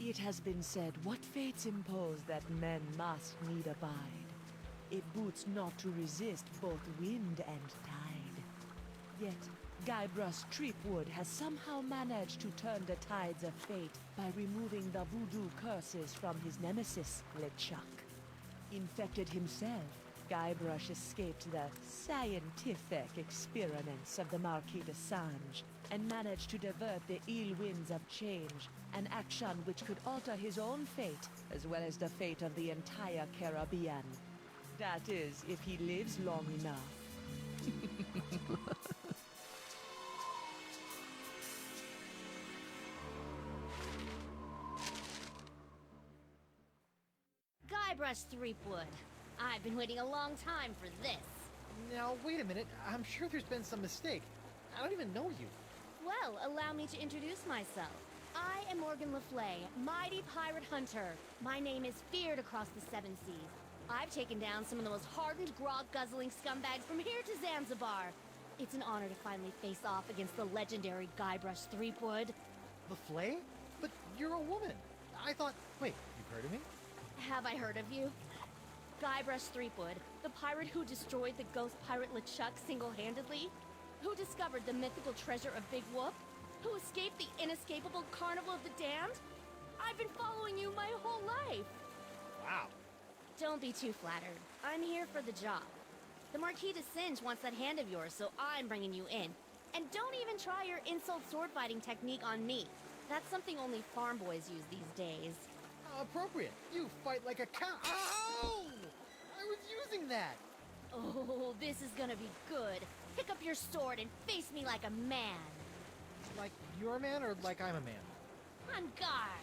It has been said, what fates impose that men must need abide. It boots not to resist both wind and tide. Yet, Guybrush Threepwood has somehow managed to turn the tides of fate by removing the voodoo curses from his nemesis, LeChuck. Infected himself, Guybrush escaped the scientific experiments of the Marquis de Sange and managed to divert the ill winds of change, an action which could alter his own fate as well as the fate of the entire Caribbean. That is, if he lives long enough. Guybrush Threepwood. I've been waiting a long time for this. Now, wait a minute. I'm sure there's been some mistake. I don't even know you. Well, allow me to introduce myself. I am Morgan Le Fay, mighty pirate hunter. My name is feared across the seven seas. I've taken down some of the most hardened grog-guzzling scumbags from here to Zanzibar. It's an honor to finally face off against the legendary Guybrush Threepwood. The Flay? But you're a woman. I thought... Wait, you've heard of me? Have I heard of you? Guybrush Threepwood, the pirate who destroyed the ghost pirate LeChuck single-handedly? Who discovered the mythical treasure of Big Whoop? Who escaped the inescapable Carnival of the Damned? I've been following you my whole life! Wow. Don't be too flattered. I'm here for the job. The Marquis de Singe wants that hand of yours, so I'm bringing you in. And don't even try your insult sword-fighting technique on me. That's something only farm boys use these days. Appropriate. You fight like a cow. Ow! I was using that. Oh, this is gonna be good. Pick up your sword and face me like a man. Like you're a man or like I'm a man? On guard.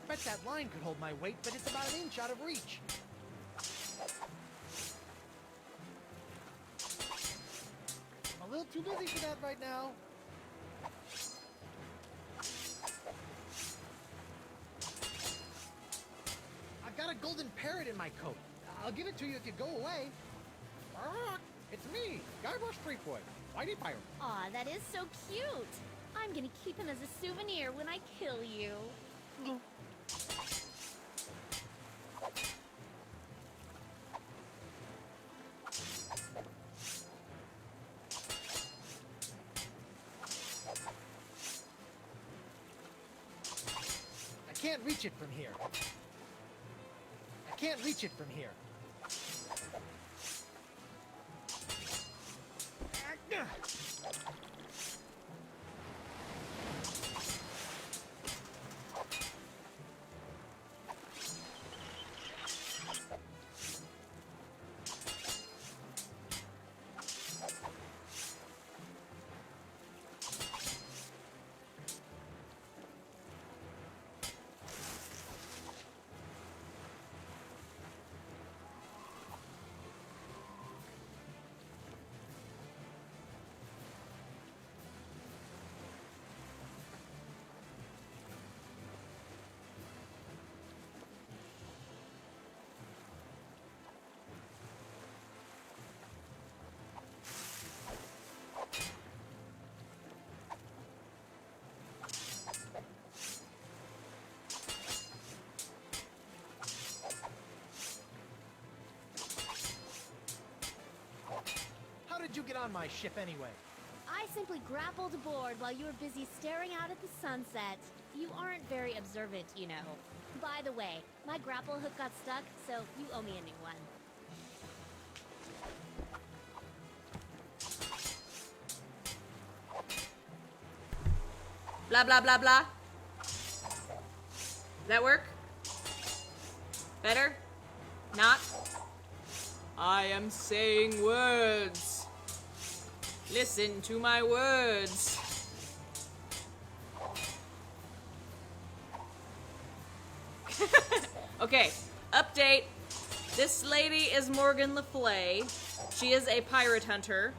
Bet that line could hold my weight, but it's about an inch out of reach. I'm a little too busy for that right now. I've got a golden parrot in my coat. I'll give it to you if you go away. It's me, Guybrush Threepwood, Mighty Pirate. Aw, that is so cute. I'm gonna keep him as a souvenir when I kill you. I can't reach it from here. I can't reach it from here. How did you get on my ship anyway? I simply grappled aboard while you were busy staring out at the sunset. You aren't very observant, you know. By the way, my grapple hook got stuck, so you owe me a new one. Blah, blah, blah, blah. Does that work? Better? Not? I am saying words. Listen to my words. Okay, update. This lady is Morgan Le Fay. She is a pirate hunter.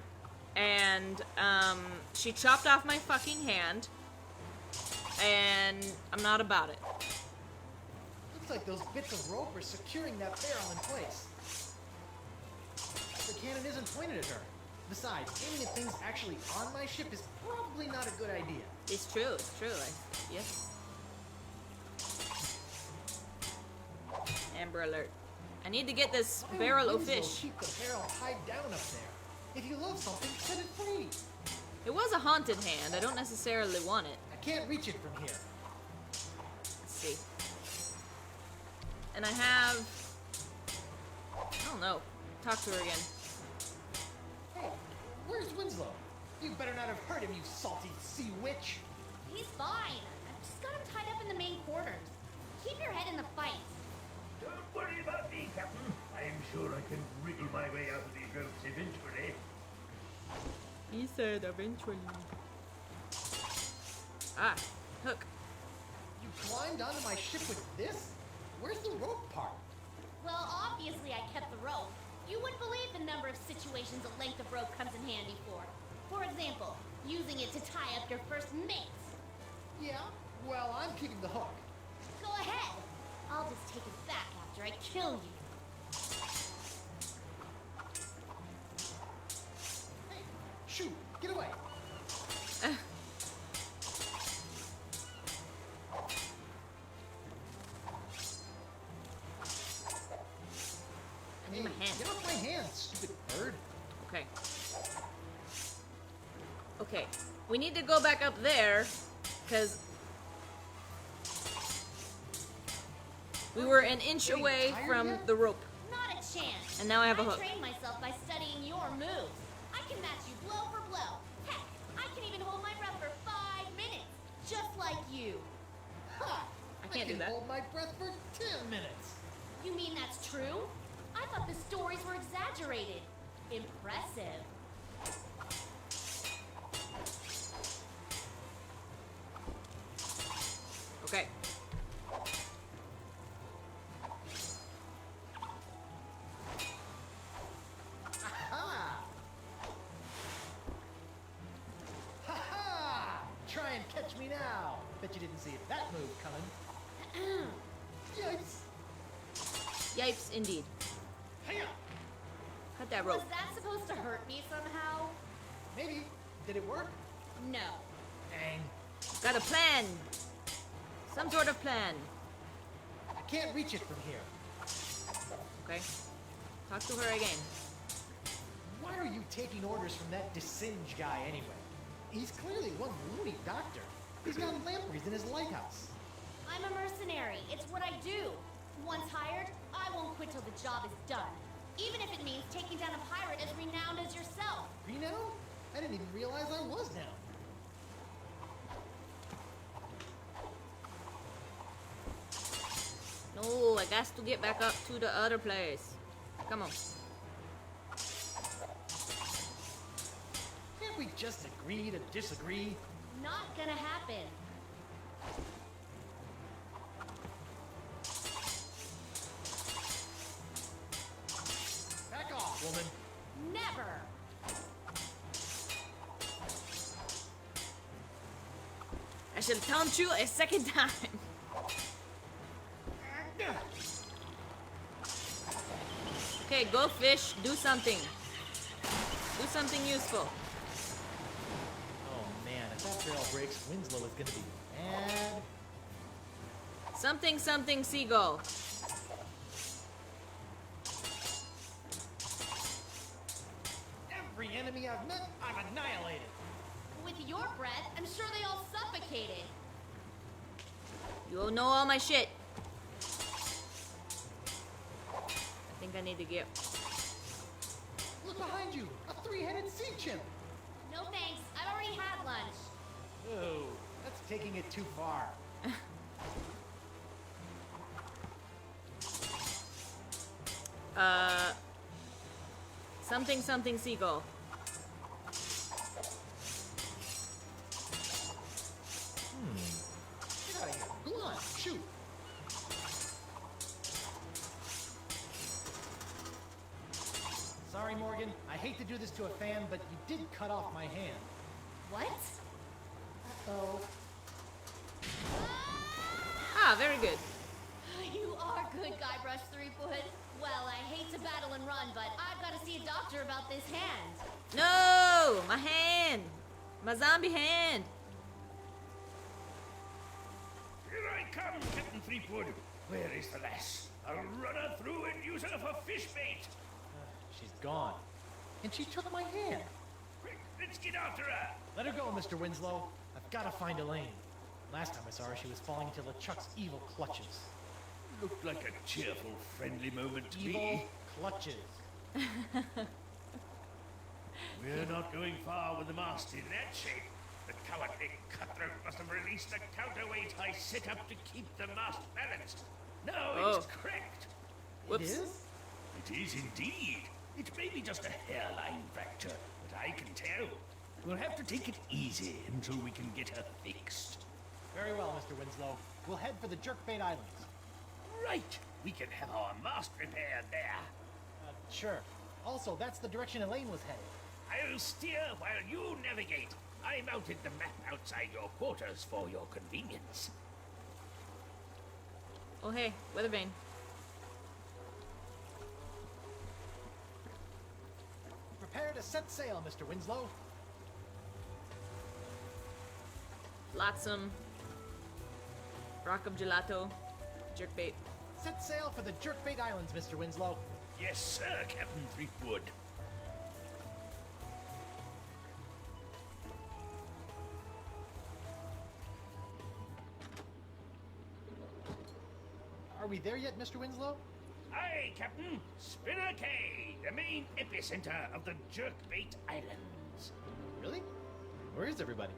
And, she chopped off my fucking hand. And I'm not about it. Looks like those bits of rope are securing that barrel in place. The cannon isn't pointed at her. Besides, aiming at things actually on my ship is probably not a good idea. It's true, it's true. Yes. Amber alert. I need to get this Why barrel would of Winslow fish. keep the barrel tied down up there? If you love something, set it free. It was a haunted hand. I don't necessarily want it. I can't reach it from here. Let's see. And I have... I don't know. Talk to her again. Hey, where's Winslow? You better not have hurt him, you salty sea witch. He's fine. I've just got him tied up in the main quarters. Keep your head in the fight. Don't worry about me, Captain. I'm sure I can wriggle my way out of these ropes eventually. He said eventually. Ah, hook. You climbed onto my ship with this? Where's the rope part? Well, obviously I kept the rope. You wouldn't believe the number of situations a length of rope comes in handy for. For example, using it to tie up your first mates. Yeah, well, I'm keeping the hook. Go ahead. I'll just take it back after I kill you. Hey, shoot, get away. I need my hand. Get off my hand, stupid bird. Okay. Okay. We need to go back up there, because we were an inch Getting away tired from yet? the rope. Not a chance. And now I have a hook. trained myself by studying your moves. I can match you blow for blow. Heck, I can even hold my breath for 5 minutes, just like you. Ha! I can't do can that. hold my breath for 10 minutes. You mean that's true? I thought the stories were exaggerated. Impressive. Okay. Ha! Ha ha! Try and catch me now. Bet you didn't see that move coming. Yikes! Yipes, indeed. Hiya! Cut that rope. Was that supposed to hurt me somehow? Maybe. Did it work? No. Dang. Got a plan. Some sort of plan. I can't reach it from here. Okay. Talk to her again. Why are you taking orders from that Desinge guy anyway? He's clearly one loony doctor. He's got lampreys in his lighthouse. I'm a mercenary. It's what I do. Once hired, I won't quit till the job is done. Even if it means taking down a pirate as renowned as yourself. Reno? I didn't even realize I was now. No, I got to get back up to the other place. Come on. Can't we just agree to disagree? Not gonna happen. Back off, woman. Never. I shall taunt you a second time. Okay, go fish. Do something. Do something useful. Oh man, if that barrel breaks, Winslow is gonna be mad. Something, something, seagull. Every enemy I've met, I'm annihilated. With your breath, I'm sure they all suffocated. You know all my shit. I think I need to get... Look behind you, a three-headed sea chimp. No thanks. I've already had lunch. Whoa, that's taking it too far. Something, something, seagull. Get out of here. Go on, shoot. Morgan. I hate to do this to a fan, but you did cut off my hand. What? Uh-oh. Ah, very good. You are good, Guybrush Threepwood. Well, I hate to battle and run, but I've got to see a doctor about this hand. No! My hand! My zombie hand! Here I come, Captain Threepwood. Where is the lass? I'll run her through and use her for fish bait. She's gone. And she took my hand. Quick, let's get after her. Let her go, Mr. Winslow. I've got to find Elaine. Last time I saw her, she was falling into LeChuck's evil clutches. Looked like a cheerful, friendly moment to Evil me. clutches. We're not going far with the mast in that shape. The cowardly cutthroat must have released the counterweight I set up to keep the mast balanced. Now it's cracked. Whoops. It is? It is indeed. It may be just a hairline fracture, but I can tell. We'll have to take it easy until we can get her fixed. Very well, Mr. Winslow. We'll head for the Jerkbait Islands. Right. We can have our mast repaired there. Sure. Also, that's the direction Elaine was headed. I'll steer while you navigate. I mounted the map outside your quarters for your convenience. Oh, hey, Weathervane. Prepare to set sail, Mr. Winslow. Flotsam. Rock of Gelato. Jerkbait. Set sail for the Jerkbait Islands, Mr. Winslow. Yes, sir, Captain Threepwood. Are we there yet, Mr. Winslow? Aye, Captain. Spinner Cay, the main epicenter of the Jerkbait Islands. Really? Where is everybody?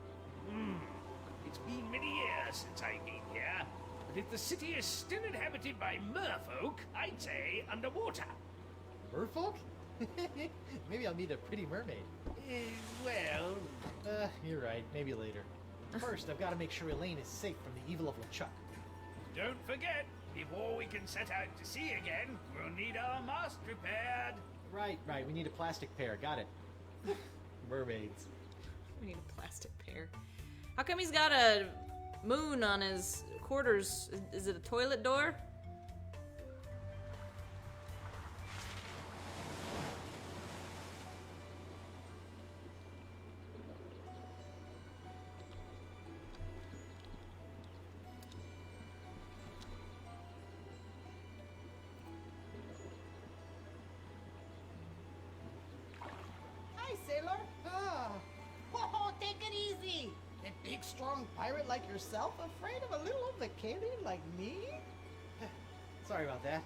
It's been many years since I've been here, but if the city is still inhabited by merfolk, I'd say underwater. Merfolk? Maybe I'll meet a pretty mermaid. Well, You're right. Maybe later. First, I've got to make sure Elaine is safe from the evil of LeChuck. don't forget, before we can set out to sea again, we'll need our mast repaired. Right. We need a plastic pair. Got it. Mermaids. We need a plastic pair. How come he's got a moon on his quarters? Is it a toilet door? Hi, sailor. Whoa, take it easy. A big, strong pirate like yourself afraid of a little old Vicalian like me? Sorry about that.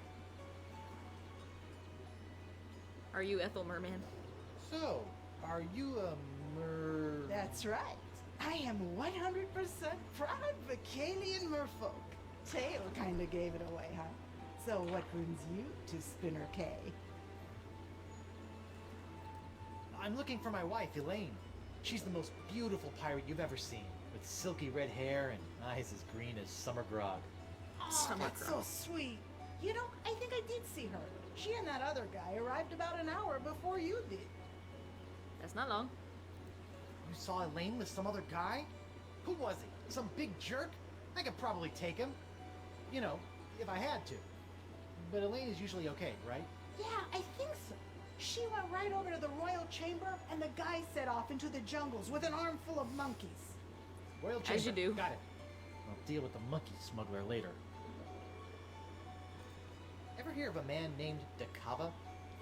Are you Ethel Merman? So, are you a That's right. I am 100% proud Vicalian merfolk. Tail kinda gave it away, huh? So what brings you to Spinner Cay? I'm looking for my wife, Elaine. She's the most beautiful pirate you've ever seen, with silky red hair and eyes as green as summer grog. Oh, Summer that's girl. so sweet. You know, I think I did see her. She and that other guy arrived about an hour before you did. That's not long. You saw Elaine with some other guy? Who was he? Some big jerk? I could probably take him. You know, if I had to. But Elaine is usually okay, right? Yeah, I think so. She went right over to the royal chamber, and the guy set off into the jungles with an armful of monkeys. Royal Chamber. As you do. Got it. I'll deal with the monkey smuggler later. Ever hear of a man named Dakava?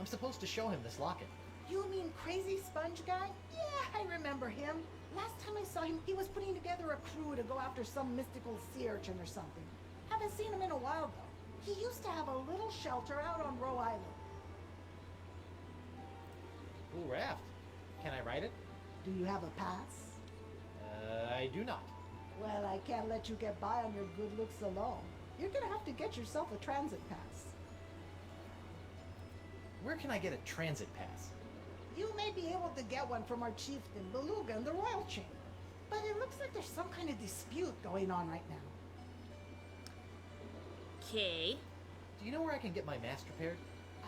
I'm supposed to show him this locket. You mean Crazy Sponge Guy? Yeah, I remember him. Last time I saw him, he was putting together a crew to go after some mystical sea urchin or something. Haven't seen him in a while, though. He used to have a little shelter out on Roe Island. Cool raft. Can I ride it? Do you have a pass? I do not. Well, I can't let you get by on your good looks alone. You're gonna have to get yourself a transit pass. Where can I get a transit pass? You may be able to get one from our chieftain, Beluga, in the royal chamber. But it looks like there's some kind of dispute going on right now. Okay. Do you know where I can get my mast repaired?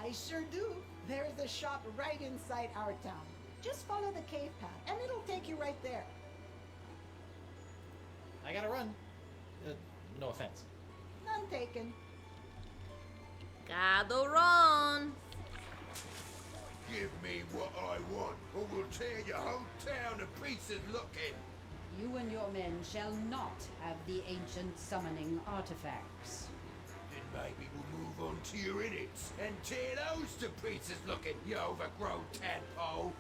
I sure do. There's a shop right inside our town. Just follow the cave path, and it'll take you right there. I gotta run. No offense. None taken. Gotta run. Give me what I want, or we'll tear your whole town to pieces looking. You and your men shall not have the ancient summoning artifacts. Then maybe we'll move on to your innards and tear those to pieces looking, you overgrown tadpole.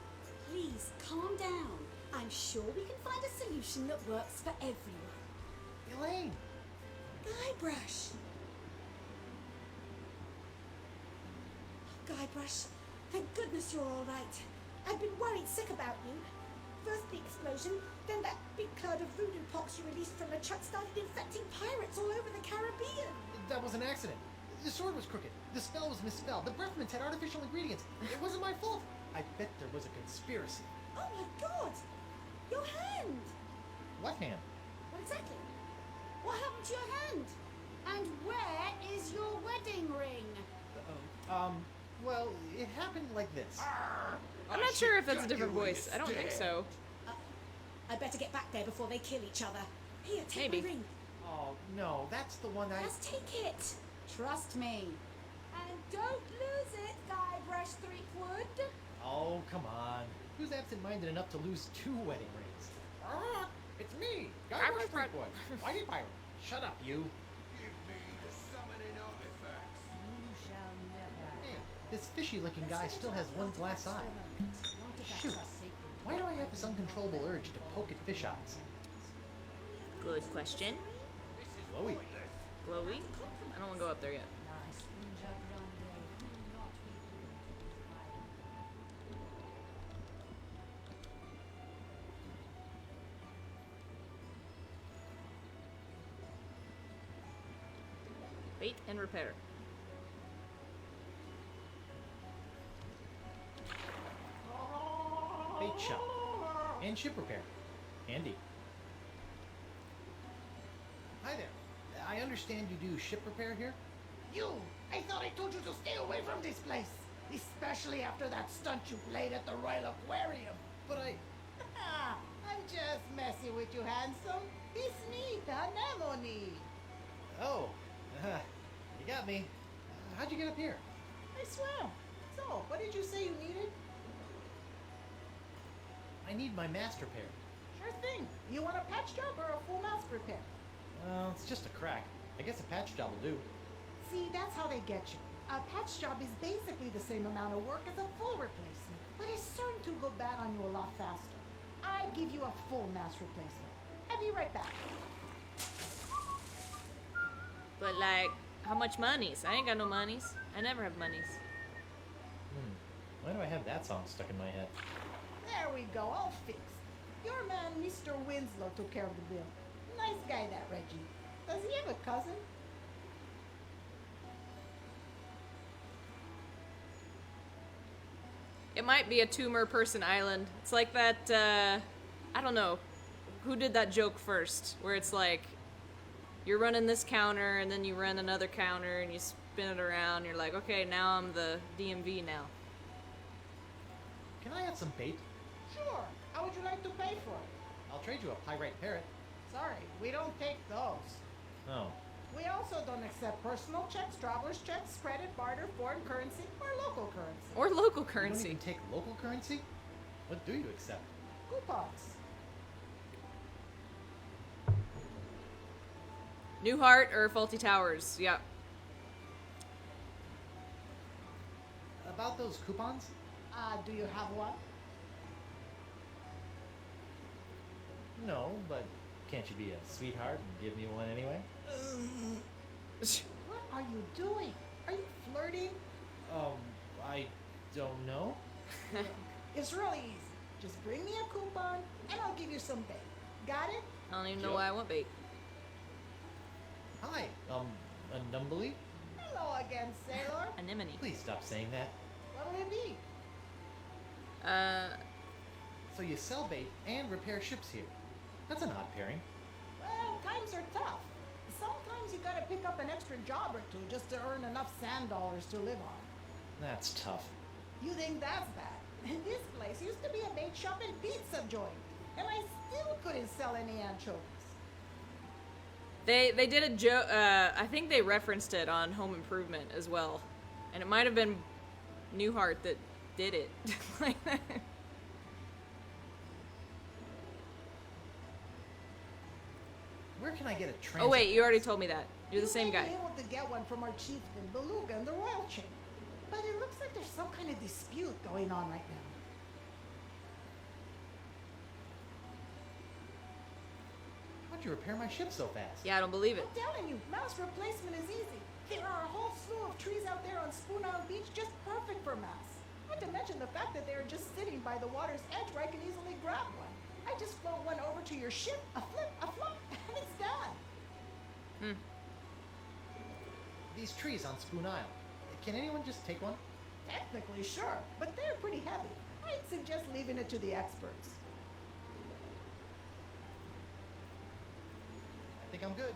Please, calm down. I'm sure we can find a solution that works for everyone. Elaine! Guybrush! Guybrush, thank goodness you're all right. I've been worried sick about you. First the explosion, then that big cloud of voodoo pox you released from the truck started infecting pirates all over the Caribbean. That was an accident. The sword was crooked. The spell was misspelled. The breath mints had artificial ingredients. It wasn't my fault. I bet there was a conspiracy. Oh my god! Your hand! What hand? What exactly? What happened to your hand? And where is your wedding ring? Well, it happened like this. I'm not sure if that's a different voice. I don't think so. I better get back there before they kill each other. Here, take Maybe. my ring. Oh, no, that's the one I... Just take it. Trust me. And don't lose it, Guybrush Threepwood. Oh, come on. Who's absent-minded enough to lose 2 wedding rings? It's me, Guybrush Threepwood, Mighty Pirate. Shut up, you. Give me the summoning artifacts. You shall never. Hey, this fishy-looking guy still has one glass eye. Shoot. Why do I have this uncontrollable urge to poke at fish eyes? Good question. Chloe. Glowy? I don't want to go up there yet. Bait and repair. Bait shop. And ship repair. Handy. Hi there. I understand you do ship repair here? You! I thought I told you to stay away from this place. Especially after that stunt you played at the Royal Aquarium. But I'm just messing with you, handsome. It's me, Anemone. Oh. You got me. How'd you get up here? I swam. So, what did you say you needed? I need my mast repaired. Sure thing. You want a patch job or a full mast repair? It's just a crack. I guess a patch job will do. See, that's how they get you. A patch job is basically the same amount of work as a full replacement, but it's certain to go bad on you a lot faster. I give you a full mast replacement. I'll be right back. But like, how much monies? I ain't got no monies. I never have monies. Why do I have that song stuck in my head? There we go, all fixed. Your man, Mr. Winslow, took care of the bill. Nice guy, that Reggie. Does he have a cousin? It might be a two-person island. It's like that, I don't know. Who did that joke first? Where it's like, you're running this counter, and then you run another counter, and you spin it around, and you're like, okay, now I'm the DMV now. Can I have some bait? Sure. How would you like to pay for it? I'll trade you a pyrite parrot. Sorry, we don't take those. Oh. We also don't accept personal checks, traveler's checks, credit, barter, foreign currency, or local currency. Or local You don't currency. even take local currency? What do you accept? Coupons. New Heart or Faulty Towers. Yep. About those coupons? Do you have one? No, but can't you be a sweetheart and give me one anyway? What are you doing? Are you flirting? I don't know. It's really easy. Just bring me a coupon, and I'll give you some bait. Got it? I don't even know Joe? why I want bait. Hi, a Numbly? Hello again, sailor. Anemone. Please stop saying that. What'll it be? So you sell bait and repair ships here. That's an odd pairing. Well, times are tough. Sometimes you gotta pick up an extra job or two just to earn enough sand dollars to live on. That's tough. You think that's bad? This place used to be a bake shop and pizza joint, and I still couldn't sell any anchovies. They did a joke. I think they referenced it on Home Improvement as well, and it might have been Newhart that did it. Like that. Where can I get a transit? Oh wait, you already told me that. You're the same You guy. may be able to get one from our chieftain, Beluga, in the royal chamber. But it looks like there's some kind of dispute going on right now. How'd you repair my ship so fast? Yeah, I don't believe it. I'm telling you, mouse replacement is easy. There are a whole slew of trees out there on Spoon Island Beach just perfect for mouse. Not to mention the fact that they're just sitting by the water's edge where I can easily grab one. I just float one over to your ship, a flip, a flop, and it's done. These trees on Spoon Isle. Can anyone just take one? Technically, sure, but they're pretty heavy. I'd suggest leaving it to the experts. I think I'm good.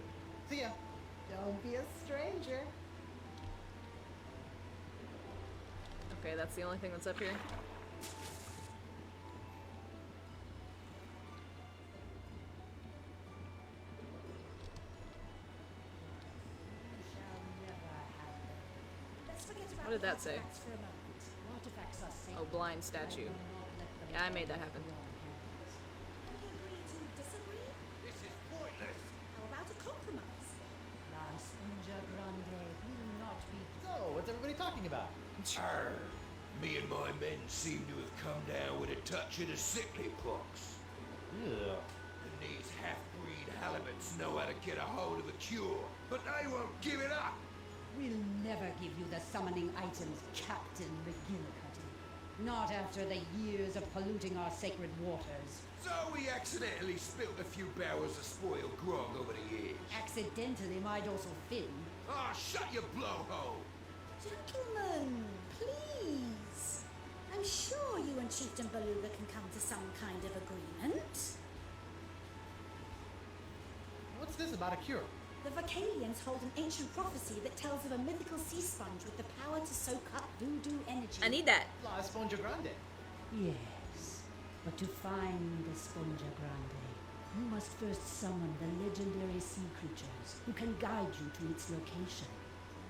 See ya. Don't be a stranger. Okay, that's the only thing that's up here. Let's forget about What did the that say? artifacts for a moment. Artifacts are sacred. Oh, blind statue. Yeah, I made that happen. Can we agree to disagree? This is pointless. How about a compromise? La Sponja Grande will not be. So, what's everybody talking about? Arr. Me and my men seem to have come down with a touch of the sickly pox. Ugh. And these half-breed halibuts know how to get a hold of a cure, but they won't give it up. We'll never give you the summoning items, Captain McGillicuddy. Not after the years of polluting our sacred waters. So we accidentally spilt a few barrels of spoiled grog over the years. Accidentally, my dorsal fin. Ah, shut your blowhole! Gentlemen, please. I'm sure you and Chieftain Beluga can come to some kind of agreement. What's this about a cure? The Vocalians hold an ancient prophecy that tells of a mythical sea sponge with the power to soak up voodoo energy. I need that. La Esponja Grande. Yes, but to find the Sponja Grande, you must first summon the legendary sea creatures who can guide you to its location.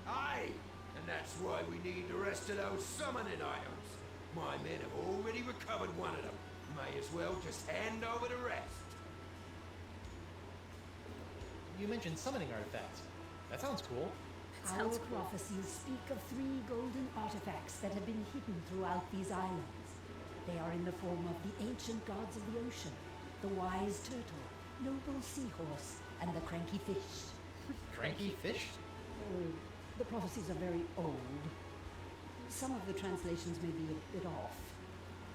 Aye! And that's why we need the rest of those summoning items. My men have already recovered one of them. May as well just hand over the rest. You mentioned summoning artifacts. That sounds cool. Our Sounds cool. prophecies speak of 3 golden artifacts that have been hidden throughout these islands. They are in the form of the ancient gods of the ocean, the wise turtle, noble seahorse, and the cranky fish. Cranky fish? The prophecies are very old. Some of the translations may be a bit off.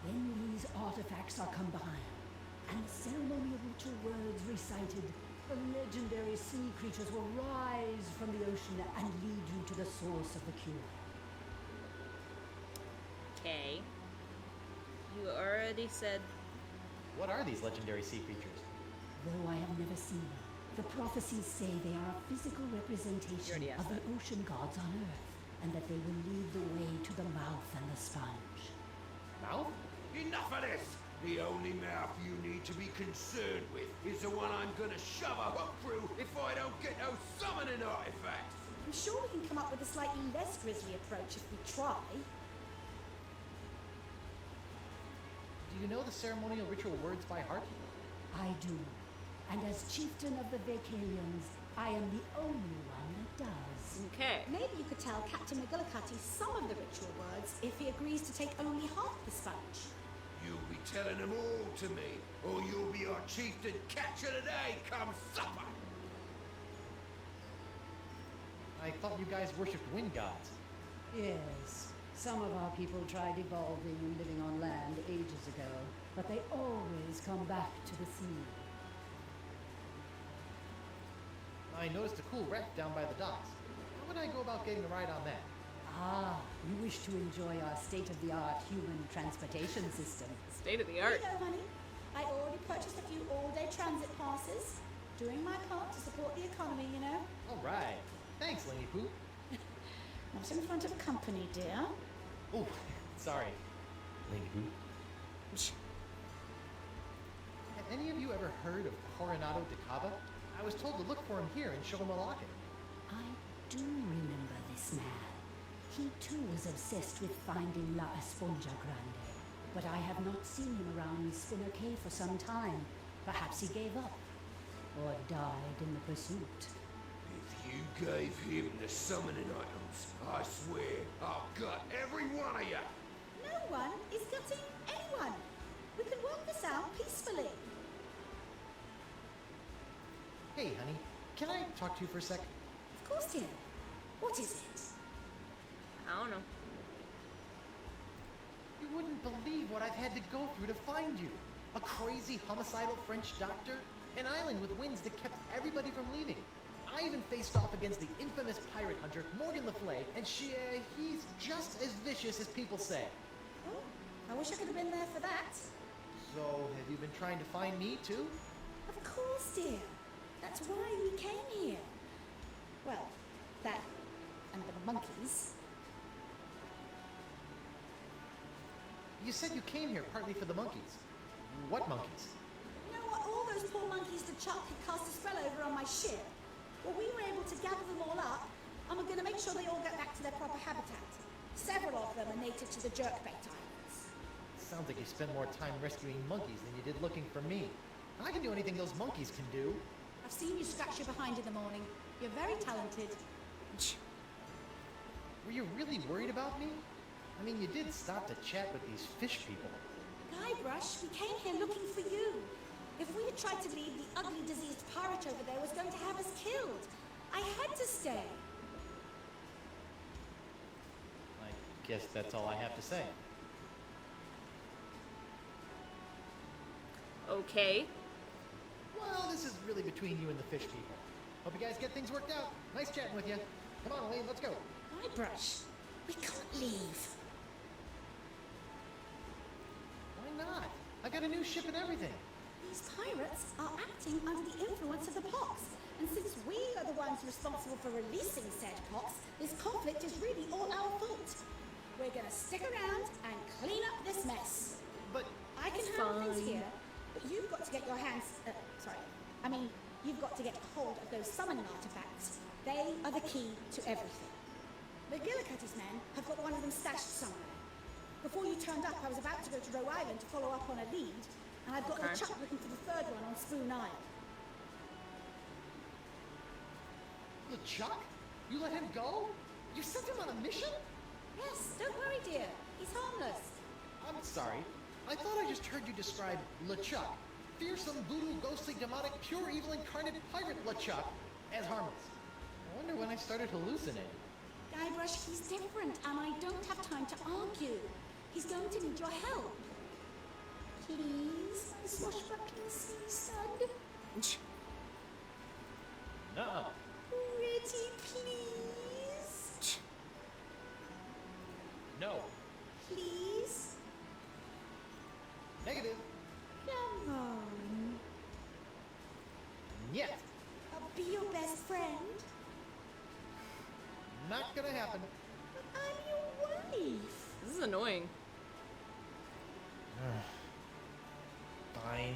When these artifacts are combined, and the ceremonial ritual words recited, the legendary sea creatures will rise from the ocean and lead you to the source of the cure. Okay. You already said. What are these legendary sea creatures? Though I have never seen them, the prophecies say they are a physical representation already asked of the ocean gods on Earth, and that they will lead the way to the mouth and the sponge. Mouth? Enough of this! The only mouth you need to be concerned with is the one I'm gonna shove a hook through if I don't get those summoning artifacts! I'm sure we can come up with a slightly less grisly approach if we try. Do you know the ceremonial ritual words by heart? I do. And as chieftain of the Vacarians, I am the only one that does. Okay. Maybe you could tell Captain McGillicuddy some of the ritual words if he agrees to take only half the sponge. You'll be telling them all to me, or you'll be our chieftain catch of the day come supper! I thought you guys worshipped wind gods. Yes. Some of our people tried evolving and living on land ages ago, but they always come back to the sea. I noticed a cool wreck down by the docks. How would I go about getting a ride on that? Ah, you wish to enjoy our state-of-the-art human transportation system. State of the Here art. you go, honey. I already purchased a few all-day transit passes. Doing my part to support the economy, you know. All right. Thanks, Laney Poo. Not in front of company, dear. Oh, sorry. Lady Boot. Have any of you ever heard of Coronado de Cava? I was told to look for him here and show him a locket. I do remember this man. He too was obsessed with finding La Esponja Grande. But I have not seen him around Spinner Cave for some time. Perhaps he gave up. Or died in the pursuit. If you gave him the summoning items, I swear I'll gut every one of you. No one is gutting anyone. We can work this out peacefully. Hey, honey, can I talk to you for a sec? Of course, dear. What is it? I don't know. You wouldn't believe what I've had to go through to find you. A crazy homicidal French doctor, an island with winds that kept everybody from leaving. I even faced off against the infamous pirate hunter, Morgan Le Fay, and he's just as vicious as people say. Oh, I wish I could have been there for that. So, have you been trying to find me too? Of course, dear. That's why we came here. Well, that and the monkeys. You said you came here partly for the monkeys. What monkeys? You know what? All those poor monkeys that Chuck had cast a spell over on my ship. Well, we were able to gather them all up, and we're going to make sure they all get back to their proper habitat. Several of them are native to the Jerkbait Islands. Sounds like you spent more time rescuing monkeys than you did looking for me. I can do anything those monkeys can do. I've seen you scratch your behind in the morning. You're very talented. Were you really worried about me? I mean, you did stop to chat with these fish people. Guybrush, we came here looking for you. If we had tried to leave, the ugly, diseased pirate over there was going to have us killed. I had to stay. I guess that's all I have to say. Okay. Well, this is really between you and the fish people. Hope you guys get things worked out. Nice chatting with you. Come on, Elaine, let's go. Guybrush, we can't leave. Why not? I got a new ship and everything. These pirates are acting under the influence of the pox. And since we are the ones responsible for releasing said pox, this conflict is really all our fault. We're gonna stick around and clean up this mess. But I can handle things here, but you've got to get your hands... you've got to get hold of those summoning artifacts. They are the key to everything. McGillicuddy's men have got one of them stashed somewhere. Before you turned up, I was about to go to Roe Island to follow up on a lead, and I've got LeChuck looking for the third one on Spoon Isle. LeChuck? You let him go? You sent him on a mission? Yes, don't worry, dear. He's harmless. I'm sorry. I thought I just heard you describe LeChuck, fearsome, voodoo, ghostly, demonic, pure evil incarnate pirate LeChuck, as harmless. I wonder when I started hallucinating. Guybrush, he's different, and I don't have time to argue. He's going to need your help. Please, my swashbuckling sea son. No. Pretty please. No. Please. Negative. Come on. Yet. I'll be your best friend. Not gonna happen. But I'm your wife. This is annoying. Fine.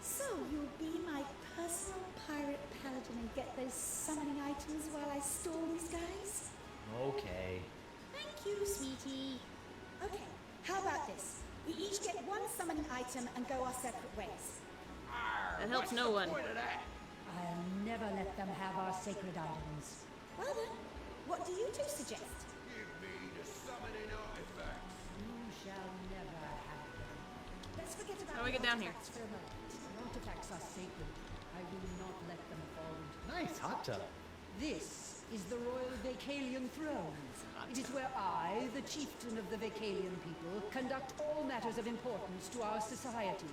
So you'll be my personal pirate paladin and get those summoning items while I stall these guys? Okay. Thank you, sweetie. Okay, how about this? We each get one summoning item and go our separate ways. That helps no one. I'll never let them have our sacred items. Well then, what do you two suggest? Give me the summoning artifacts. You shall never have them. Let's forget about How do we get down here? artifacts for a moment. The artifacts are sacred. I will not let them fall. Nice hot tub. This is the Royal Vacalian Throne. It is where I, the chieftain of the Vacalian people, conduct all matters of importance to our society.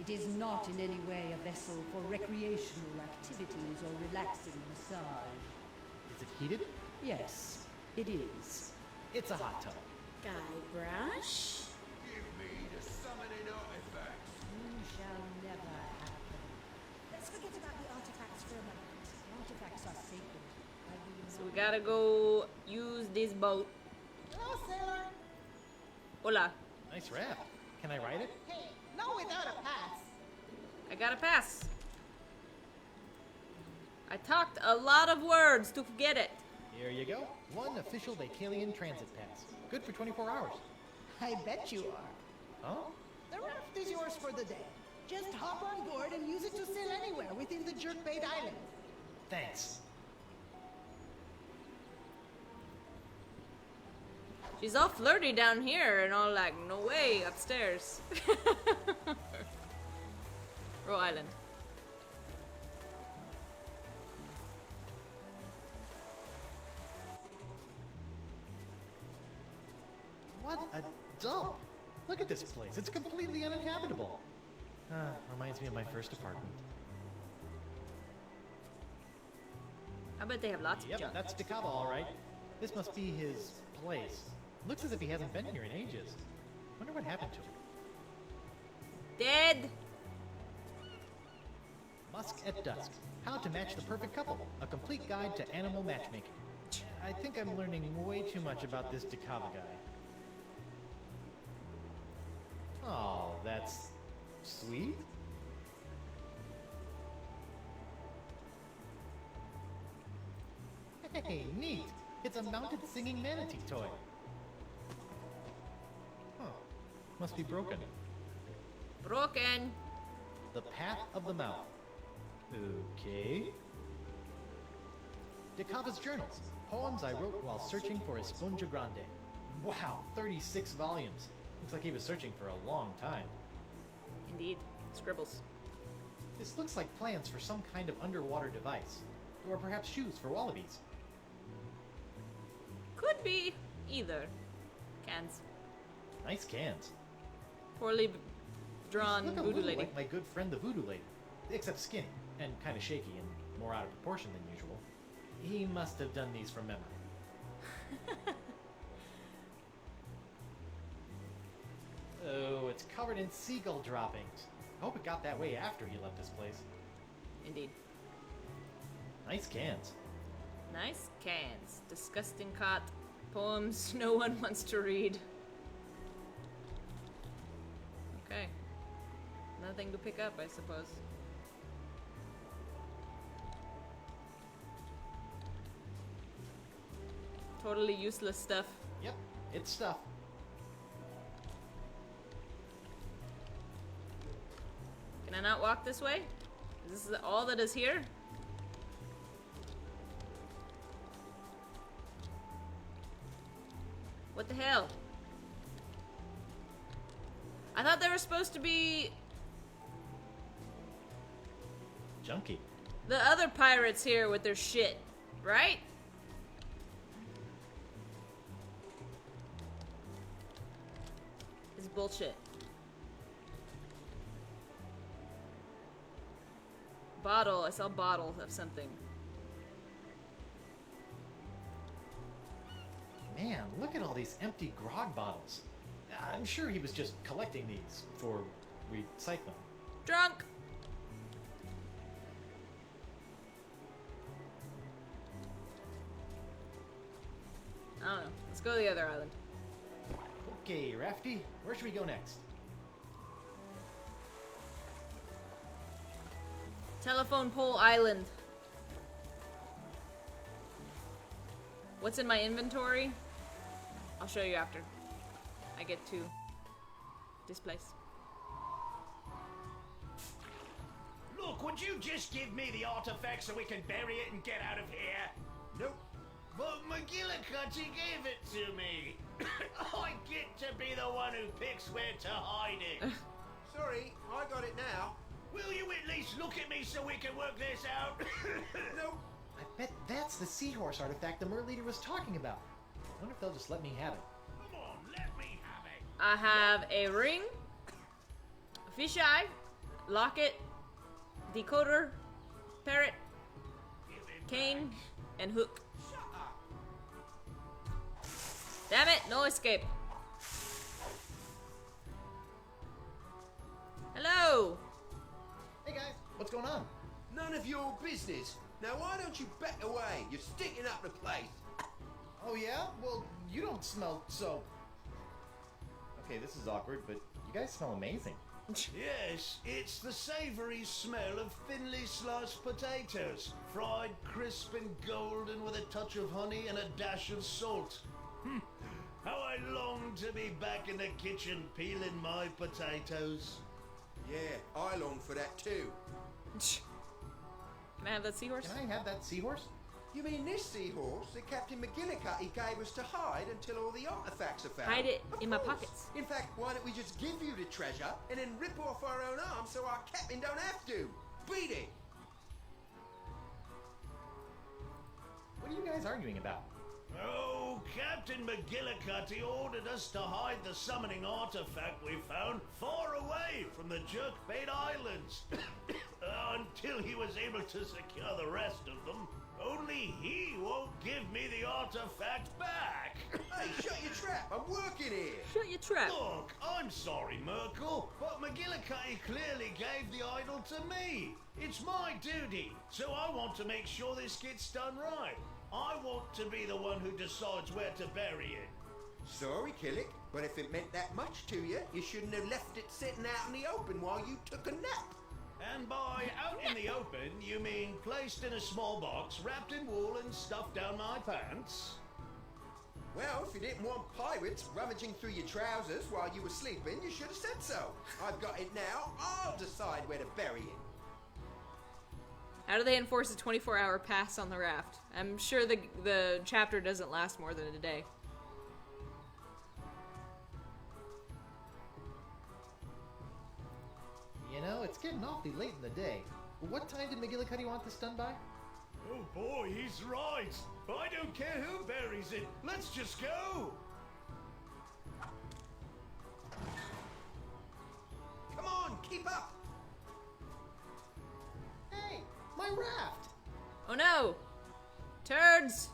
It is not in any way a vessel for recreational activities or relaxing massage. Is it heated? Yes, it is. It's a hot tub. Guybrush? Give me the summoning artifacts. You shall never have them. Let's forget about the artifacts for a moment. The artifacts are sacred. I will So we gotta go use this boat. Hello, sailor. Hola. Nice raft. Can I ride it? Hey, not without a pass. I got a pass. I talked a lot of words to get it. Here you go. One official Vacalian transit pass. Good for 24 hours. I bet you are. Huh? The raft is yours for the day. Just hop on board and use it to sail anywhere within the Jerkbait Island. Thanks. She's all flirty down here and all like, no way, upstairs. Row Island. What a dump! Look at this place. It's completely uninhabitable. Reminds me of my first apartment. I bet they have lots of Yep, junk. that's Decava, all right. This must be his place. Looks as if he hasn't been here in ages. Wonder what happened to him. Dead! Musk at Dusk. How to match the perfect couple. A complete guide to animal matchmaking. I think I'm learning way too much about this Decava guy. Oh, that's sweet. Hey, neat. It's a mounted singing manatee toy. Huh. Must be broken. Broken. The Path of the Mouth. Okay. Decava's journals. Poems I wrote while searching for Esponja Grande. Wow, 36 volumes. Looks like he was searching for a long time. Indeed. Scribbles. This looks like plans for some kind of underwater device. Or perhaps shoes for wallabies. Could be either. Cans. Nice cans. Poorly drawn Look a voodoo little lady. like my good friend the Voodoo Lady. Except skinny, and kind of shaky, and more out of proportion than usual. He must have done these from memory. Oh, it's covered in seagull droppings. I hope it got that way after he left this place. Indeed. Nice cans. Nice cans. Disgusting cot. Poems no one wants to read. Okay. Nothing to pick up, I suppose. Totally useless stuff. Yep, it's stuff. Can I not walk this way? Is this all that is here? What the hell? I thought they were supposed to be Junkie. the other pirates here with their shit, right? It's bullshit. Bottle. I saw a bottle of something. Man, look at all these empty grog bottles. I'm sure he was just collecting these for recycling. Drunk! I don't know. Let's go to the other island. Okay, Rafty, where should we go next? Telephone pole island. What's in my inventory? I'll show you after I get to this place. Look, would you just give me the artifact so we can bury it and get out of here? Nope. But McGillicuddy gave it to me. I get to be the one who picks where to hide it. Sorry, I got it now. Will you at least look at me so we can work this out? Nope. I bet that's the seahorse artifact the Mer Leader was talking about. I wonder if they'll just let me have it. Come on, let me have it. I have a ring, a fisheye, locket, decoder, parrot, cane, and hook. Shut up. Damn it, no escape. Hello! Hey guys, what's going on? None of your business. Now why don't you back away? You're stinking up the place. Oh yeah? Well, you don't smell so... Okay, this is awkward, but you guys smell amazing. Yes, it's the savory smell of thinly sliced potatoes, fried crisp and golden with a touch of honey and a dash of salt. How I long to be back in the kitchen peeling my potatoes. Yeah, I long for that too. Can I have that seahorse? Can I have that seahorse? You mean this seahorse that Captain McGillicuddy gave us to hide until all the artifacts are found? Hide it Of in my course. pockets. In fact, why don't we just give you the treasure and then rip off our own arms so our captain don't have to? Beat it! What are you guys arguing about? Oh, Captain McGillicuddy ordered us to hide the summoning artifact we found far away from the Jerkbait Islands until he was able to secure the rest of them. Only he won't give me the artifact back. Hey, shut your trap! I'm working here! Shut your trap. Look, I'm sorry, Merkel, but McGillicuddy clearly gave the idol to me. It's my duty, so I want to make sure this gets done right. I want to be the one who decides where to bury it. Sorry, Killick, but if it meant that much to you, you shouldn't have left it sitting out in the open while you took a nap. And by out in the open, you mean placed in a small box, wrapped in wool and stuffed down my pants? Well, if you didn't want pirates rummaging through your trousers while you were sleeping, you should have said so. I've got it now. I'll decide where to bury it. How do they enforce a 24-hour pass on the raft? I'm sure the chapter doesn't last more than a day. You know, it's getting awfully late in the day. What time did McGillicuddy want this done by? Oh boy, he's right. I don't care who buries it. Let's just go. Come on, keep up. Hey, my raft! Oh no! Turds!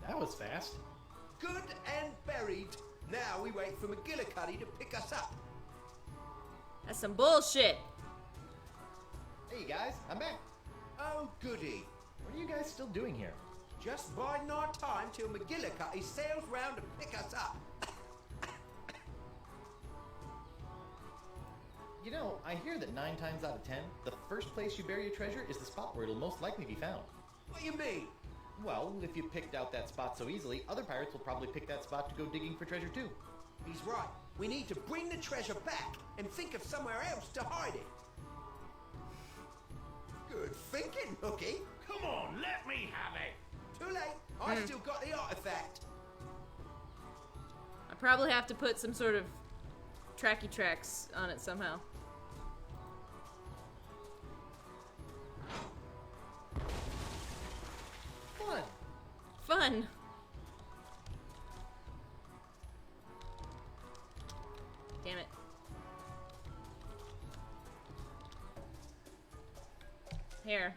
That was fast. Good and buried. Now we wait for McGillicuddy to pick us up. That's some bullshit. Hey guys, I'm back. Oh, goody. What are you guys still doing here? Just biding our time till McGillicuddy sails round to pick us up. You know, I hear that 9 times out of 10, the first place you bury a treasure is the spot where it'll most likely be found. What do you mean? Well, if you picked out that spot so easily, other pirates will probably pick that spot to go digging for treasure too. He's right. We need to bring the treasure back and think of somewhere else to hide it. Good thinking, Hooky. Come on, let me have it. Too late. I've still got the artifact. I probably have to put some sort of tracky tracks on it somehow. Fun! Fun! Damn it. Here.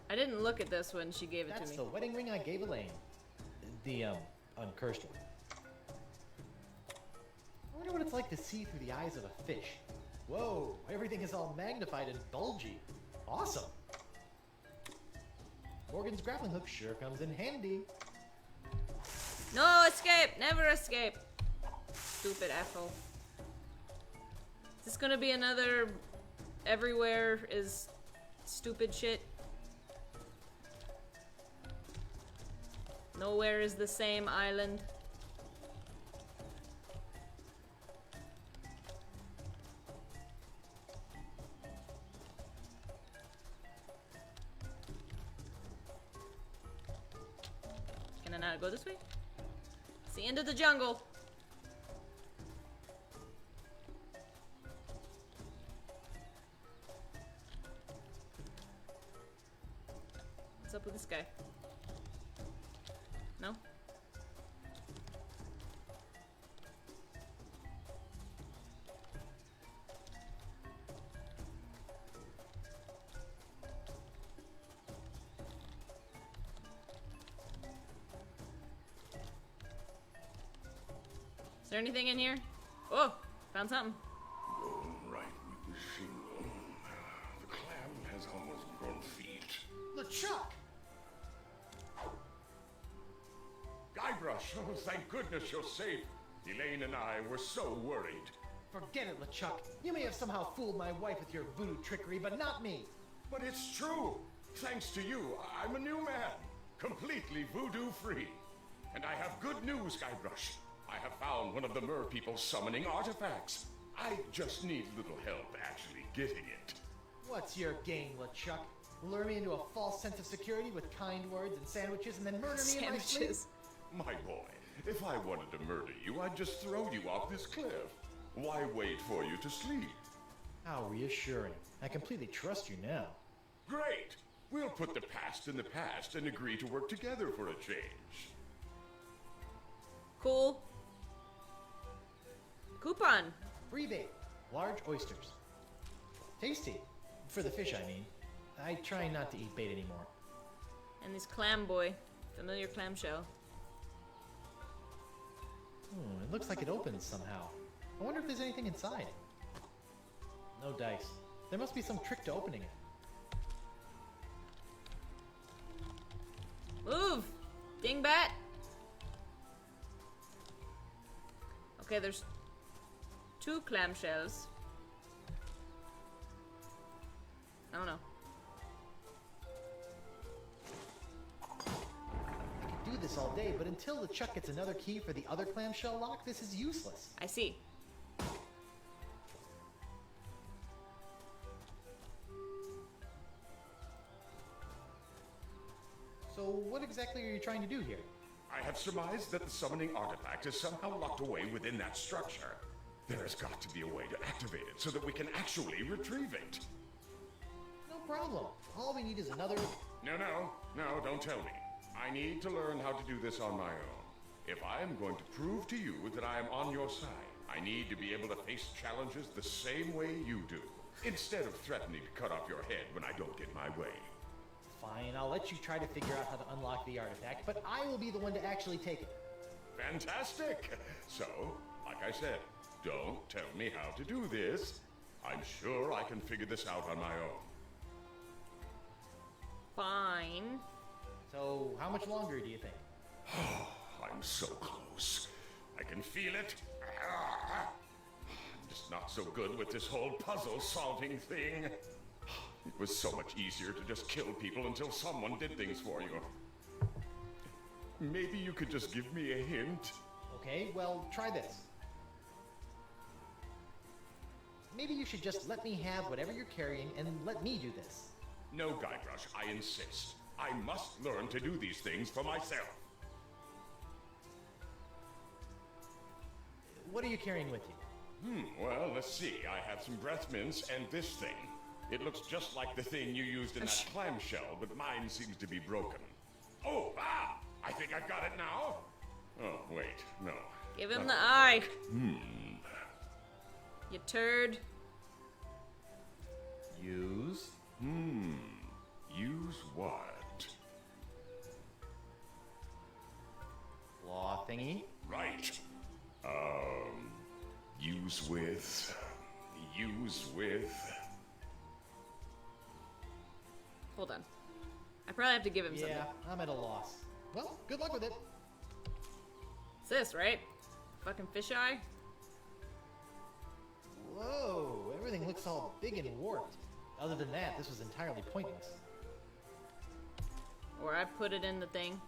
I didn't look at this when she gave it That's to the me. wedding ring I gave Elaine. The, uncursed one. I wonder what it's like to see through the eyes of a fish. Whoa, everything is all magnified and bulgy. Awesome! Morgan's grappling hook sure comes in handy. No escape! Never escape! Stupid asshole. Is this gonna be another everywhere is stupid shit? Nowhere is the same island. Can I not go this way? It's the end of the jungle. What's up with this guy? No? Is there anything in here? Oh, found something. Going right with the shingle. The clam has almost grown feet. LeChuck! Guybrush, Oh, thank goodness you're safe. Elaine and I were so worried. Forget it, LeChuck. You may have somehow fooled my wife with your voodoo trickery, but not me. But it's true. Thanks to you, I'm a new man. Completely voodoo-free. And I have good news, Guybrush. I have found one of the mer people's summoning artifacts. I just need little help actually getting it. What's your game, LeChuck? Lure me into a false sense of security with kind words and sandwiches and then murder me in my sleep? Sandwiches. My boy, if I wanted to murder you, I'd just throw you off this cliff. Why wait for you to sleep? How reassuring. I completely trust you now. Great! We'll put the past in the past and agree to work together for a change. Cool. Coupon. Free bait. Large oysters. Tasty. For the fish, I mean. I try not to eat bait anymore. And this clam boy. Familiar clamshell. It looks like it opens somehow. I wonder if there's anything inside. No dice. There must be some trick to opening it. Move! Dingbat! Okay, there's 2 clamshells. I don't know. I could do this all day, but until LeChuck gets another key for the other clamshell lock, this is useless. I see. So what exactly are you trying to do here? I have surmised that the summoning artifact is somehow locked away within that structure. There has got to be a way to activate it so that we can actually retrieve it. No problem. All we need is another... No, don't tell me. I need to learn how to do this on my own. If I am going to prove to you that I am on your side, I need to be able to face challenges the same way you do, instead of threatening to cut off your head when I don't get my way. Fine, I'll let you try to figure out how to unlock the artifact, but I will be the one to actually take it. Fantastic! So, like I said, don't tell me how to do this. I'm sure I can figure this out on my own. Fine. So, how much longer do you think? I'm so close. I can feel it. I'm just not so good with this whole puzzle-solving thing. It was so much easier to just kill people until someone did things for you. Maybe you could just give me a hint? Okay, well, try this. Maybe you should just let me have whatever you're carrying and let me do this. No, Guybrush, I insist. I must learn to do these things for myself. What are you carrying with you? Well, let's see. I have some breath mints and this thing. It looks just like the thing you used in that clamshell, but mine seems to be broken. Oh, I think I've got it now. Oh, wait, no. Give him the eye. You turd. Use? Use what? Claw thingy? Right. Use with... Use with... Hold on. I probably have to give him something. Yeah, I'm at a loss. Well, good luck with it. It's this, right? Fucking fisheye? Whoa, everything looks all big and warped. Other than that, this was entirely pointless. Or I put it in the thing.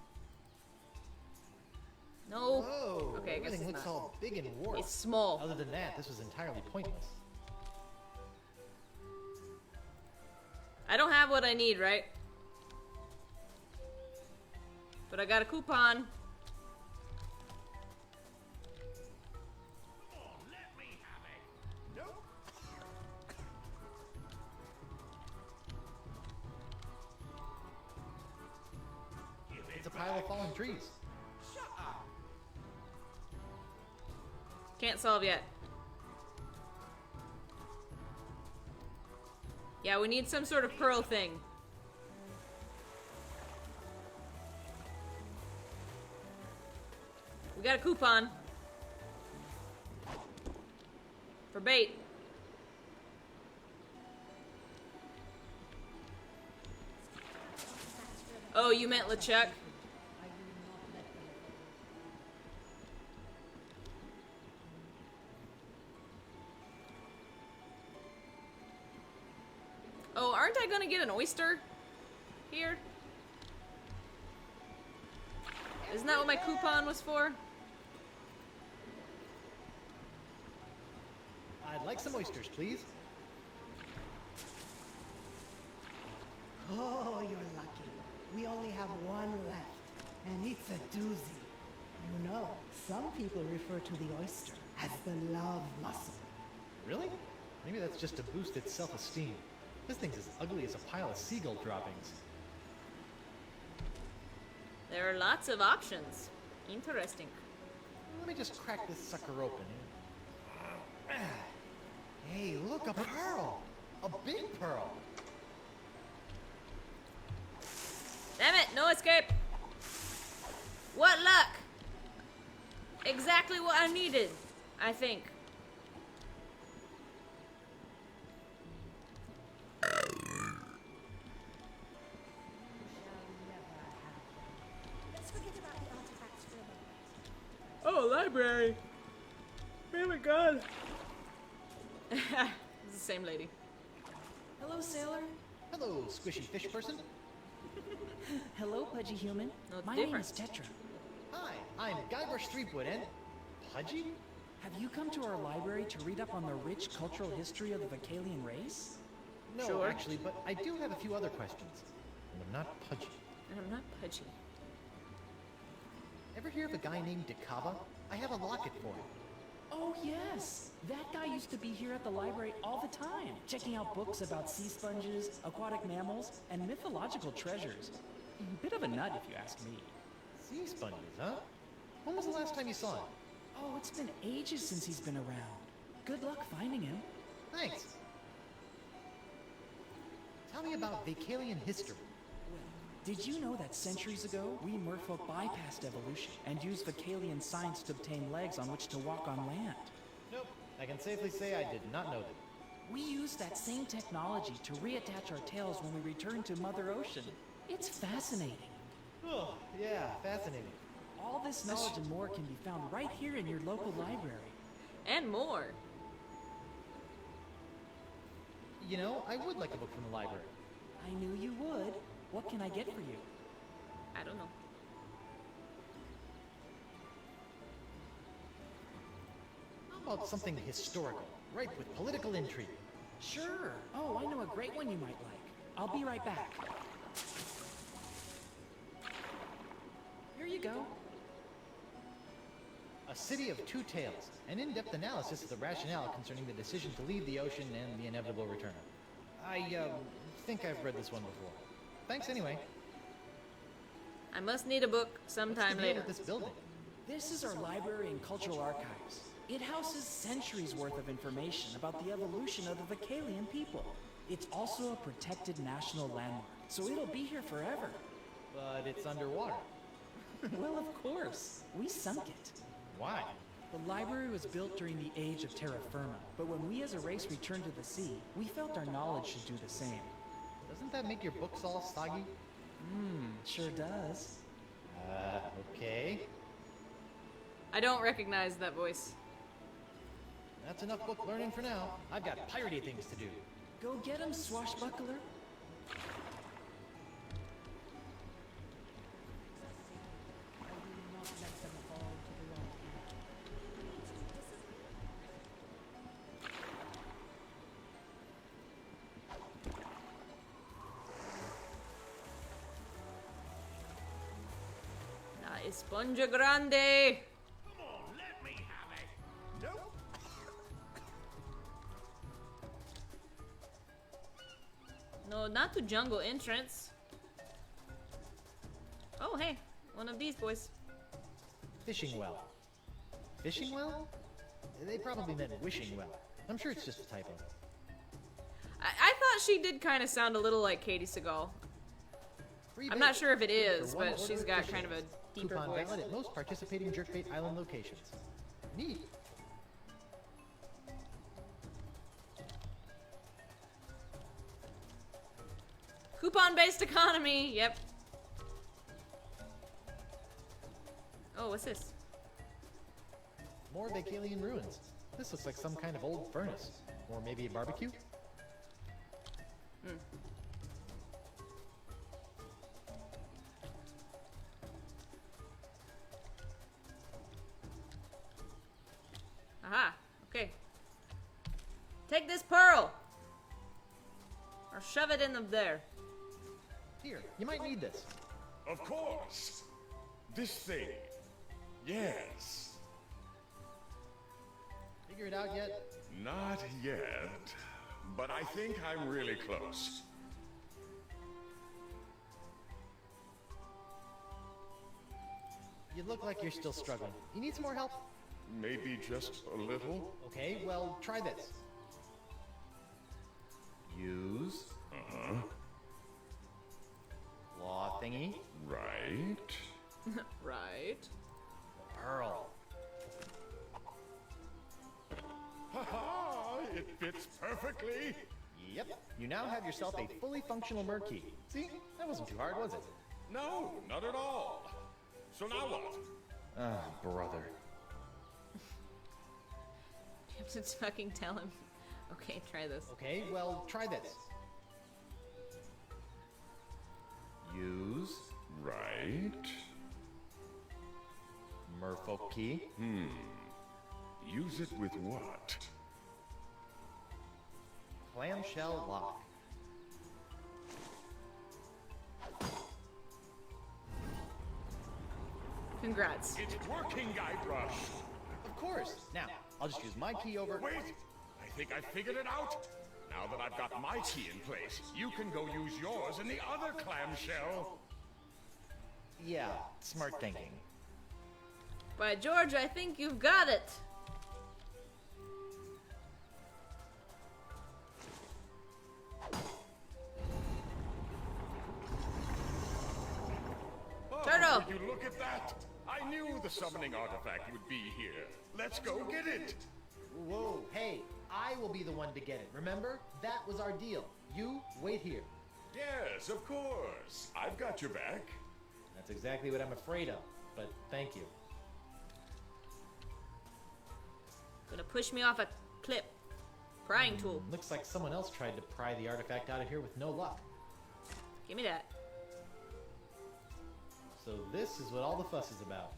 No. Whoa, Okay, I guess everything it's looks not. all big and warped. It's small. Other than that, this was entirely pointless. I don't have what I need, right? But I got a coupon. Let me have it. Nope. It's a pile of fallen trees. Shut up. Can't solve yet. Yeah, we need some sort of pearl thing. We got a coupon. For bait. Oh, you meant LeChuck? oyster here? Isn't that what my coupon was for? I'd like some oysters, please. Oh, you're lucky. We only have one left, and it's a doozy. You know, some people refer to the oyster as the love muscle. Really? Maybe that's just to boost its self-esteem. This thing's as ugly as a pile of seagull droppings. There are lots of options. Interesting. Let me just crack this sucker open. Hey, look, a pearl! A big pearl! Damn it, no escape! What luck! Exactly what I needed, I think. Let's forget about the artifacts for a moment. Oh, library! We haven't gone. It's the same lady. Hello, sailor. Hello, squishy fish person. Hello, pudgy human. No, it's My different. name is Tetra. Hi, I'm Guybrush Threepwood, and... Pudgy? Have you come to our library to read up on the rich cultural history of the Vicalian race? No, Sure. actually, but I do have a few other questions. And I'm not pudgy. And I'm not pudgy. Ever hear of a guy named Dakava? I have a locket for him. Oh, yes! That guy used to be here at the library all the time, checking out books about sea sponges, aquatic mammals, and mythological treasures. Bit of a nut, if you ask me. Sea sponges, huh? When was the last time you saw him? Oh, it's been ages since he's been around. Good luck finding him. Thanks. Tell me about Vicalian history. Did you know that centuries ago, we merfolk bypassed evolution and used Vicalian science to obtain legs on which to walk on land? Nope. I can safely say I did not know that. We used that same technology to reattach our tails when we returned to Mother Ocean. It's fascinating. Oh, yeah, fascinating. All this knowledge and more can be found right here in your local library. And more. You know, I would like a book from the library. I knew you would. What can I get for you? I don't know. How about something historical, ripe with political intrigue? Sure. Oh, I know a great one you might like. I'll be right back. Here you go. A City of Two Tales, an in-depth analysis of the rationale concerning the decision to leave the ocean and the inevitable return. I think I've read this one before. Thanks anyway. I must need a book sometime What's the deal later. with this building? This is our library and cultural archives. It houses centuries worth of information about the evolution of the Vicalian people. It's also a protected national landmark, so it'll be here forever. But it's underwater. Well, of course. We sunk it. Why? The library was built during the age of terra firma, but when we as a race returned to the sea, we felt our knowledge should do the same. Doesn't that make your books all soggy? Sure does. Okay. I don't recognize that voice. That's enough book learning for now. I've got piratey things to do. Go get him, swashbuckler. La Esponja Grande. Come on, let me have it. Nope. No, not to jungle entrance. Oh, hey, one of these boys. Fishing well. Fishing well? They probably meant wishing well. I'm sure it's just a typo. I thought she did kind of sound a little like Katie Seagal. Free I'm bait not sure if it is, for one but order she's of got fishing. kind of a deeper Coupon voice. valid at most participating jerkbait island locations. Neat. Coupon-based economy, yep. Oh, what's this? More Vicalian ruins. This looks like some kind of old furnace. Or maybe a barbecue? Take this pearl! Or shove it in there. Here, you might need this. Of course. This thing. Yes. Figure it out yet? Not yet. But I think I'm really close. You look like you're still struggling. You need some more help? Maybe just a little? Okay, well, try this. Use Uh-huh. claw thingy. Right. Right. Pearl. Ha-ha! It fits perfectly. Yep. You now have yourself a fully functional Murkey. See? That wasn't too hard, was it? No, not at all. So now what? Ah, brother. You have to fucking tell him. Okay, try this. Okay, well, try this. Use Right. Merfolk key. Use it with what? Clamshell lock. Congrats. It's working, Guybrush. Of course. Now, I'll just use my key over. Wait! I think I figured it out. Now that I've got my key in place, you can go use yours in the other clamshell. Yeah, smart thinking. By George, I think you've got it. Turtle! Would you look at that? I knew the summoning artifact would be here. Let's go get it. Whoa, hey, I will be the one to get it. Remember? That was our deal. You wait here. Yes, of course. I've got your back. That's exactly what I'm afraid of, but thank you. Gonna push me off a cliff. Prying tool. Looks like someone else tried to pry the artifact out of here with no luck. Give me that. So this is what all the fuss is about.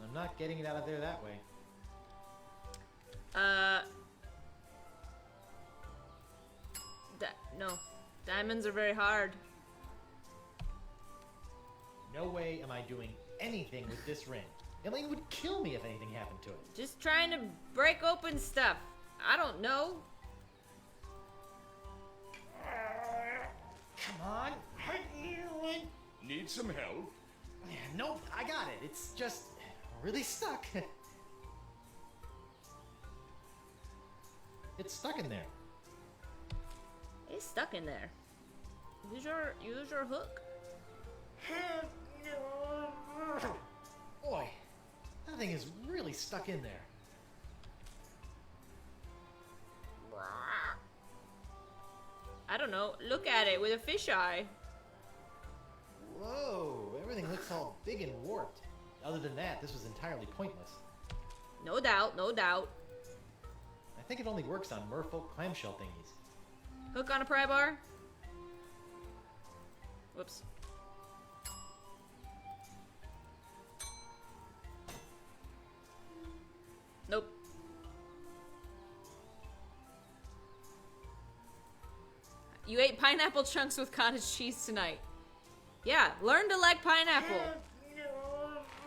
I'm not getting it out of there that way. No. Diamonds are very hard. No way am I doing anything with this ring. Elaine would kill me if anything happened to it. Just trying to break open stuff. I don't know. Come on. Need some help? Nope, I got it. It's just really stuck. It's stuck in there. It's stuck in there. Use your hook. Boy, that thing is really stuck in there. I don't know. Look at it with a fisheye. Whoa, everything looks all big and warped. Other than that, this was entirely pointless. No doubt, no doubt. I think it only works on merfolk clamshell thingies. Hook on a pry bar. Whoops. Nope. You ate pineapple chunks with cottage cheese tonight. Yeah, learn to like pineapple.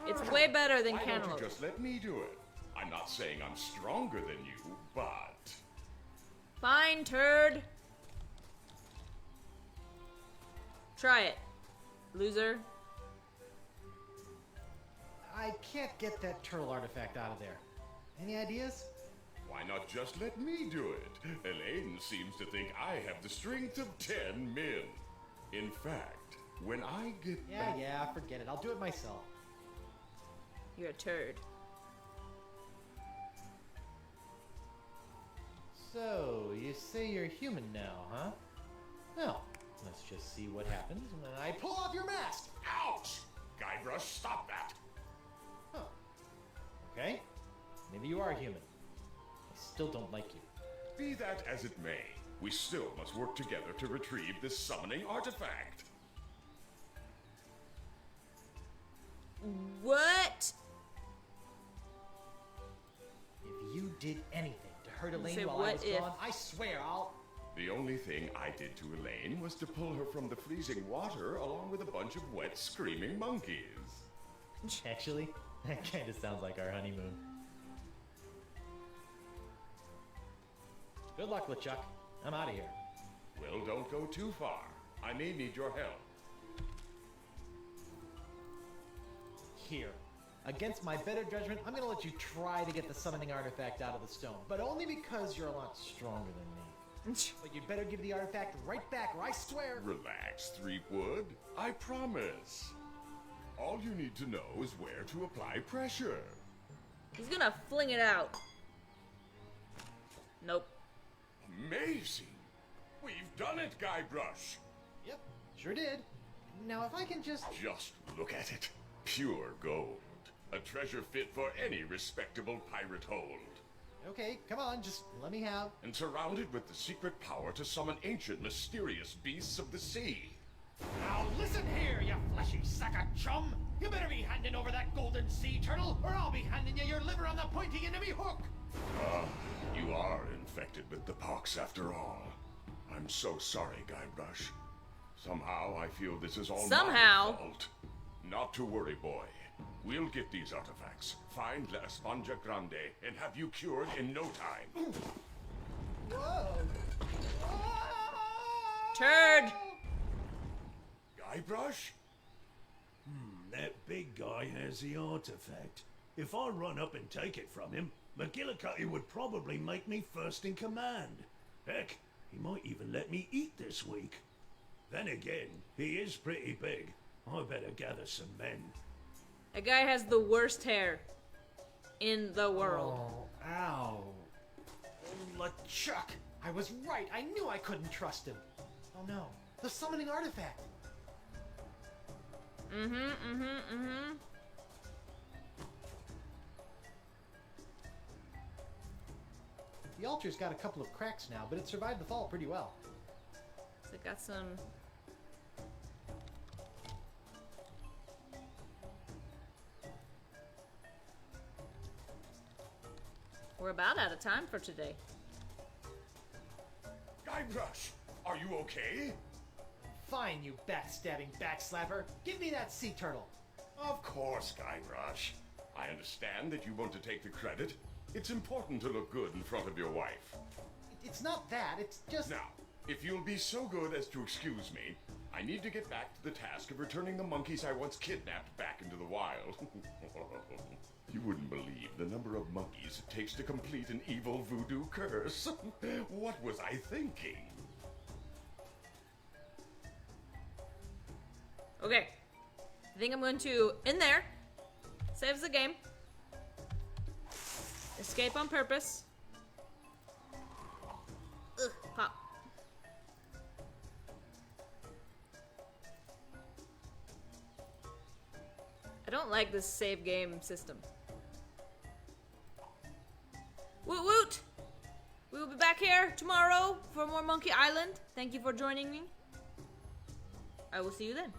It's way better than Why don't cantaloupe. you just let me do it? I'm not saying I'm stronger than you, but... Fine, turd. Try it, loser. I can't get that turtle artifact out of there. Any ideas? Why not just let me do it? Elaine seems to think I have the strength of 10 men. In fact, when I get back... Yeah, forget it. I'll do it myself. You're a turd. So, you say you're human now, huh? Well, let's just see what happens when I pull off your mask! Ouch! Guybrush, stop that! Huh. Okay. Maybe you are human. I still don't like you. Be that as it may, we still must work together to retrieve this summoning artifact. What? you did anything to hurt Elaine Say, while I what was if- gone, I swear I'll... The only thing I did to Elaine was to pull her from the freezing water along with a bunch of wet, screaming monkeys. Actually, that kind of sounds like our honeymoon. Good luck, LeChuck. I'm out of here. Well, don't go too far. I may need your help. Here. Against my better judgment, I'm gonna let you try to get the summoning artifact out of the stone, but only because you're a lot stronger than me. But you'd better give the artifact right back, or I swear... Relax, Threepwood. I promise. All you need to know is where to apply pressure. He's gonna fling it out. Nope. Amazing. We've done it, Guybrush. Yep, sure did. Now if I can just... Just look at it. Pure gold. A treasure fit for any respectable pirate hold. Okay, come on, just let me have... And surrounded with the secret power to summon ancient, mysterious beasts of the sea. Now listen here, you fleshy sack of chum! You better be handing over that golden sea turtle, or I'll be handing you your liver on the pointy end of me hook! Ah, you are infected with the pox after all. I'm so sorry, Guybrush. Somehow I feel this is all Somehow. my fault. Not to worry, boy. We'll get these artifacts, find La Esponja Grande, and have you cured in no time. Whoa! Turd! Guybrush? That big guy has the artifact. If I run up and take it from him, McGillicuddy would probably make me first in command. Heck, he might even let me eat this week. Then again, he is pretty big. I better gather some men. That guy has the worst hair in the world. Oh, ow. LeChuck! I was right, I knew I couldn't trust him. Oh no, the summoning artifact! The altar's got a couple of cracks now, but it survived the fall pretty well. So it got some... We're about out of time for today. Guybrush, are you okay? Fine, you backstabbing backslapper. Give me that sea turtle. Of course, Guybrush. I understand that you want to take the credit. It's important to look good in front of your wife. It's not that, it's just... Now, if you'll be so good as to excuse me, I need to get back to the task of returning the monkeys I once kidnapped back into the wild. You wouldn't believe the number of monkeys it takes to complete an evil voodoo curse. What was I thinking? Okay. I think I'm going to, in there, saves the game. Escape on purpose. Ugh, pop. I don't like this save game system. Woot woot! We will be back here tomorrow for more Monkey Island. Thank you for joining me. I will see you then.